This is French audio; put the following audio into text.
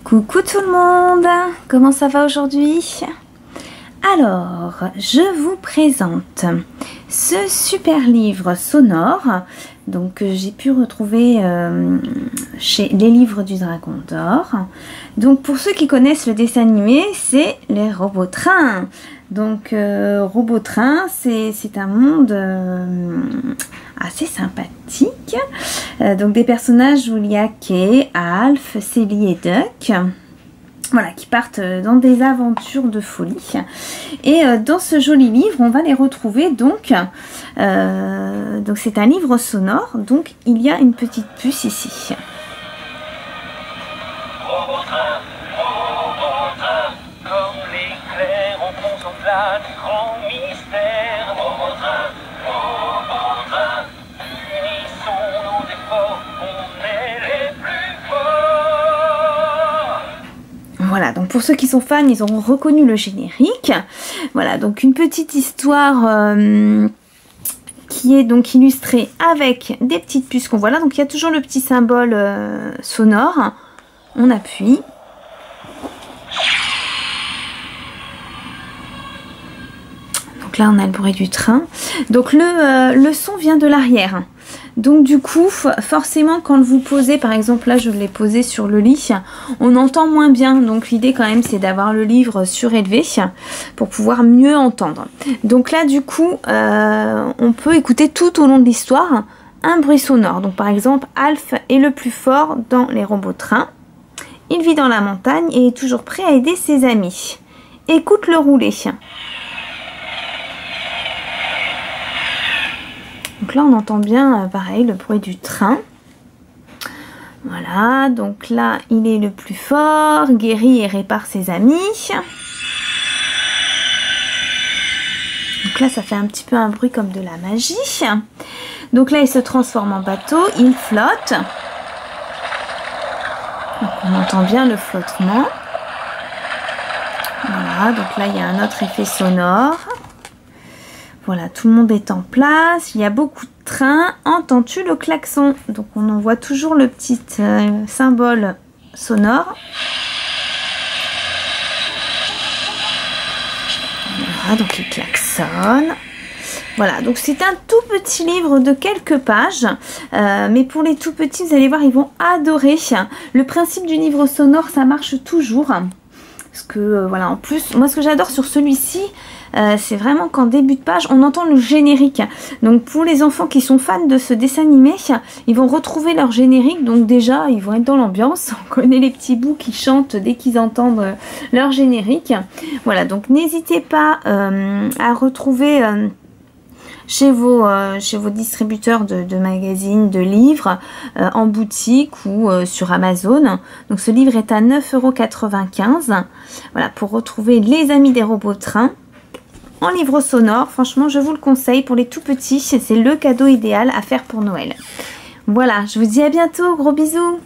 Coucou tout le monde, comment ça va aujourd'hui? Alors, je vous présente ce super livre sonore donc que j'ai pu retrouver chez Les Livres du Dragon d'Or. Donc pour ceux qui connaissent le dessin animé, c'est les Robotrains. Donc Robotrains, c'est un monde assez sympathique. Donc des personnages où il y a Kay, Alf, Célie et Duck. Voilà, qui partent dans des aventures de folie. Et dans ce joli livre, on va les retrouver donc. Donc c'est un livre sonore, donc il y a une petite puce ici. Robotrain, Robotrain, comme l'éclair, on contemple là du grand mystère. Robotrain, Robotrain, unissons nos efforts, on est les plus forts. Voilà, donc pour ceux qui sont fans, ils auront reconnu le générique. Voilà, donc une petite histoire qui est donc illustrée avec des petites puces qu'on voit là. Donc il y a toujours le petit symbole sonore. On appuie. Donc là, on a le bruit du train. Donc le son vient de l'arrière. Donc du coup, forcément, quand vous posez, par exemple, là, je l'ai posé sur le lit, on entend moins bien. Donc l'idée, quand même, c'est d'avoir le livre surélevé pour pouvoir mieux entendre. Donc là, du coup, on peut écouter tout au long de l'histoire un bruit sonore. Donc par exemple, Alf est le plus fort dans les Robotrains. Il vit dans la montagne et est toujours prêt à aider ses amis. Écoute le rouler. Donc là, on entend bien, pareil, le bruit du train. Voilà, donc là, il est le plus fort, guérit et répare ses amis. Donc là, ça fait un petit peu un bruit comme de la magie. Donc là, il se transforme en bateau, il flotte. Donc on entend bien le flottement. Voilà, donc là, il y a un autre effet sonore. Voilà, tout le monde est en place, il y a beaucoup de trains. Entends-tu le klaxon? Donc on en voit toujours le petit symbole sonore. Voilà, donc il klaxonne. Voilà, donc c'est un tout petit livre de quelques pages, mais pour les tout petits, vous allez voir, ils vont adorer. Le principe du livre sonore, ça marche toujours. Parce que, voilà, en plus, moi ce que j'adore sur celui-ci, c'est vraiment qu'en début de page, on entend le générique. Donc pour les enfants qui sont fans de ce dessin animé, ils vont retrouver leur générique. Donc déjà, ils vont être dans l'ambiance. On connaît les petits bouts qui chantent dès qu'ils entendent leur générique. Voilà, donc n'hésitez pas à retrouver... chez vos distributeurs de magazines, de livres, en boutique ou sur Amazon. Donc ce livre est à 9,95 €. Voilà, pour retrouver Les Amis des Robotrains en livre sonore. Franchement, je vous le conseille pour les tout petits. C'est le cadeau idéal à faire pour Noël. Voilà, je vous dis à bientôt. Gros bisous.